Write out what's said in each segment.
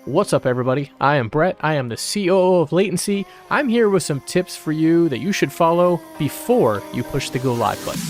What's up, everybody? I am Brett. I am the COO of Latency. I'm here with some tips for you that you should follow before you push the go live button.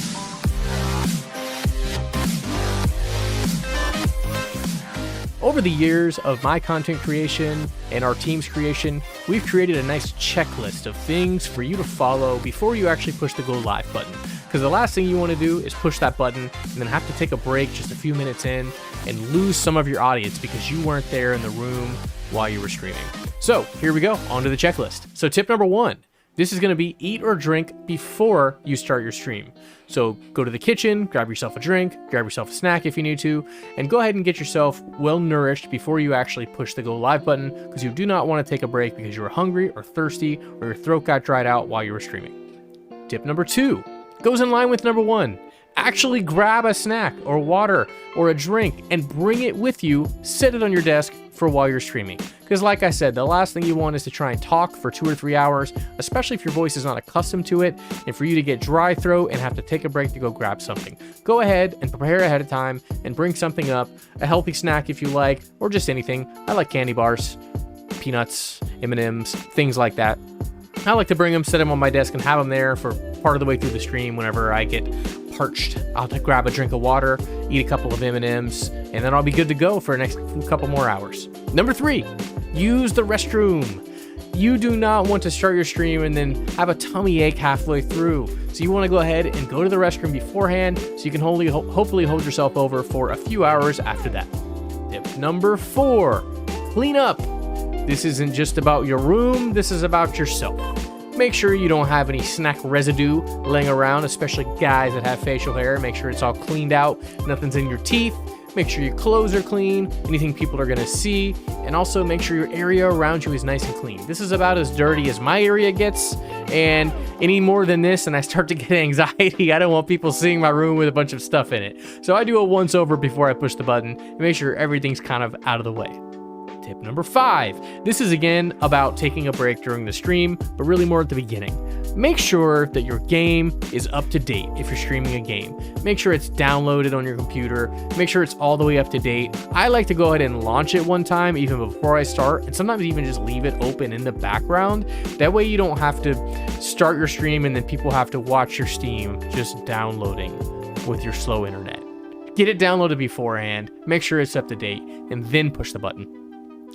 Over the years of my content creation and our team's creation, we've created a nice checklist of things for you to follow before you actually push the go live button. Because the last thing you want to do is push that button and then have to take a break just a few minutes in and lose some of your audience because you weren't there in the room while you were streaming. So here we go, onto the checklist. So tip number 1, this is going to be eat or drink before you start your stream. So go to the kitchen, grab yourself a drink, grab yourself a snack if you need to, and go ahead and get yourself well nourished before you actually push the go live button, because you do not want to take a break because you were hungry or thirsty or your throat got dried out while you were streaming. Tip number 2 goes in line with number 1. Actually grab a snack or water or a drink and bring it with you, set it on your desk for while you're streaming. Because like I said, the last thing you want is to try and talk for 2 or 3 hours, especially if your voice is not accustomed to it, and for you to get dry throat and have to take a break to go grab something. Go ahead and prepare ahead of time and bring something up, a healthy snack if you like, or just anything. I like candy bars, peanuts, M&Ms, things like that. I like to bring them, set them on my desk, and have them there for part of the way through the stream. Whenever I get parched, I'll grab a drink of water, eat a couple of M&Ms, and then I'll be good to go for the next couple more hours. Number 3, use the restroom. You do not want to start your stream and then have a tummy ache halfway through. So you want to go ahead and go to the restroom beforehand so you can hopefully hold yourself over for a few hours after that. Tip number 4, clean up. This isn't just about your room, this is about yourself. Make sure you don't have any snack residue laying around, especially guys that have facial hair. Make sure it's all cleaned out, nothing's in your teeth. Make sure your clothes are clean, anything people are gonna see, and also make sure your area around you is nice and clean. This is about as dirty as my area gets, and any more than this and I start to get anxiety, I don't want people seeing my room with a bunch of stuff in it. So I do a once over before I push the button and make sure everything's kind of out of the way. Tip number 5. This is again about taking a break during the stream, but really more at the beginning. Make sure that your game is up to date if you're streaming a game. Make sure it's downloaded on your computer. Make sure it's all the way up to date. I like to go ahead and launch it one time even before I start, and sometimes even just leave it open in the background. That way you don't have to start your stream and then people have to watch your Steam just downloading with your slow internet. Get it downloaded beforehand, make sure it's up to date, and then push the button.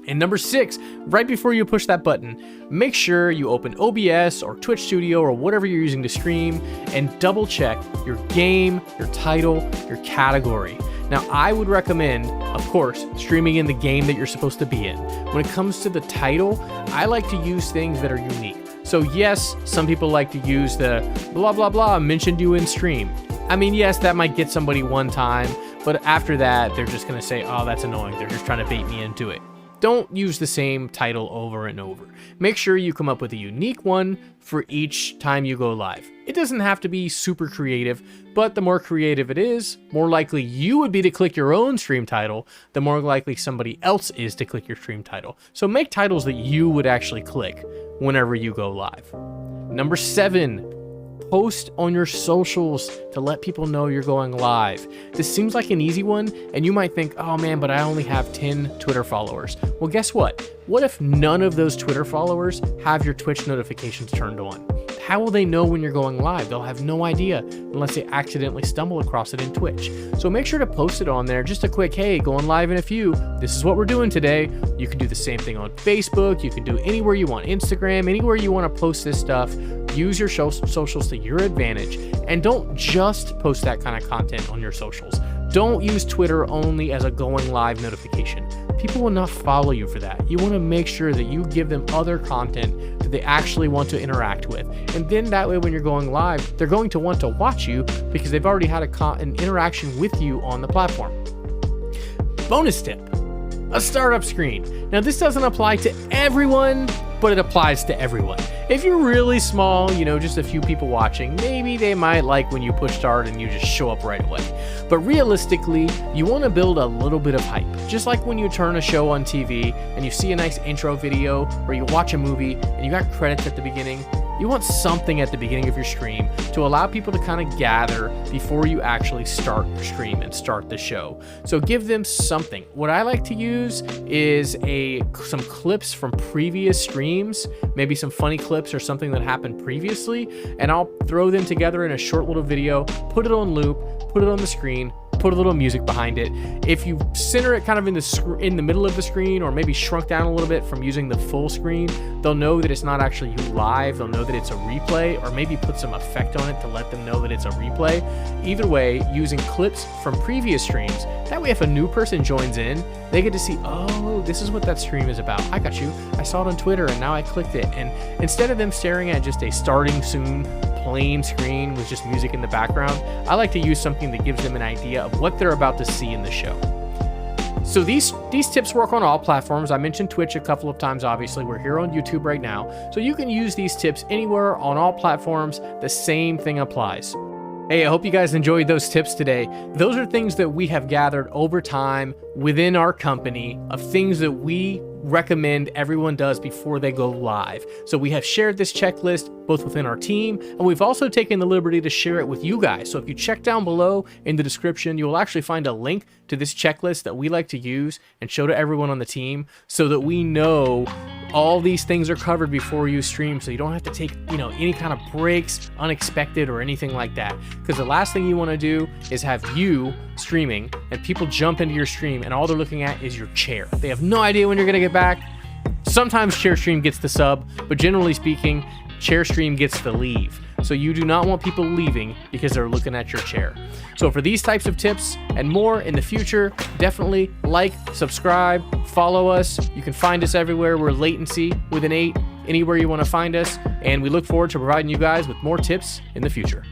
And number 6, right before you push that button, make sure you open OBS or Twitch Studio or whatever you're using to stream and double check your game, your title, your category. Now, I would recommend, of course, streaming in the game that you're supposed to be in. When it comes to the title, I like to use things that are unique. So yes, some people like to use the blah, blah, blah, mentioned you in stream. I mean, yes, that might get somebody one time, but after that, they're just gonna say, oh, that's annoying. They're just trying to bait me into it. Don't use the same title over and over. Make sure you come up with a unique one for each time you go live. It doesn't have to be super creative, but the more creative it is, more likely you would be to click your own stream title, the more likely somebody else is to click your stream title. So make titles that you would actually click whenever you go live. Number 7. Post on your socials to let people know you're going live. This seems like an easy one, and you might think, oh man, but I only have 10 Twitter followers. Well, guess what? What if none of those Twitter followers have your Twitch notifications turned on? How will they know when you're going live? They'll have no idea unless they accidentally stumble across it in Twitch. So make sure to post it on there. Just a quick, hey, going live in a few. This is what we're doing today. You can do the same thing on Facebook. You can do anywhere you want. Instagram, anywhere you want to post this stuff. Use your socials to your advantage. And don't just post that kind of content on your socials. Don't use Twitter only as a going live notification. People will not follow you for that. You want to make sure that you give them other content that they actually want to interact with. And then that way when you're going live, they're going to want to watch you because they've already had an interaction with you on the platform. Bonus tip, a startup screen. Now this doesn't apply to everyone, but it applies to everyone. If you're really small, just a few people watching, maybe they might like when you push start and you just show up right away. But realistically, you want to build a little bit of hype. Just like when you turn a show on TV and you see a nice intro video, or you watch a movie and you got credits at the beginning, You want something at the beginning of your stream to allow people to kind of gather before you actually start your stream and start the show. So give them something. What I like to use is some clips from previous streams, maybe some funny clips or something that happened previously, and I'll throw them together in a short little video, put it on loop, put it on the screen, put a little music behind it. If you center it kind of in the middle of the screen, or maybe shrunk down a little bit from using the full screen, they'll know that it's not actually you live. They'll know that it's a replay, or maybe put some effect on it to let them know that it's a replay. Either way, using clips from previous streams, that way if a new person joins in, they get to see, oh, this is what that stream is about. I got you. I saw it on Twitter and now I clicked it. And instead of them staring at just a starting soon plain screen with just music in the background, I like to use something that gives them an idea of what they're about to see in the show. So these tips work on all platforms. I mentioned Twitch a couple of times, obviously. We're here on YouTube right now. So you can use these tips anywhere on all platforms. The same thing applies. Hey, I hope you guys enjoyed those tips today. Those are things that we have gathered over time within our company of things that we recommend everyone does before they go live. So we have shared this checklist both within our team, and we've also taken the liberty to share it with you guys. So if you check down below in the description, you will actually find a link to this checklist that we like to use and show to everyone on the team, so that we know all these things are covered before you stream, so you don't have to take, any kind of breaks, unexpected or anything like that. Because the last thing you want to do is have you streaming and people jump into your stream and all they're looking at is your chair. They have no idea when you're going to get back. Sometimes chair stream gets the sub, but generally speaking, chair stream gets the leave. So you do not want people leaving because they're looking at your chair. So for these types of tips and more in the future, definitely like, subscribe, follow us. You can find us everywhere. We're Latency with an 8, anywhere you want to find us. And we look forward to providing you guys with more tips in the future.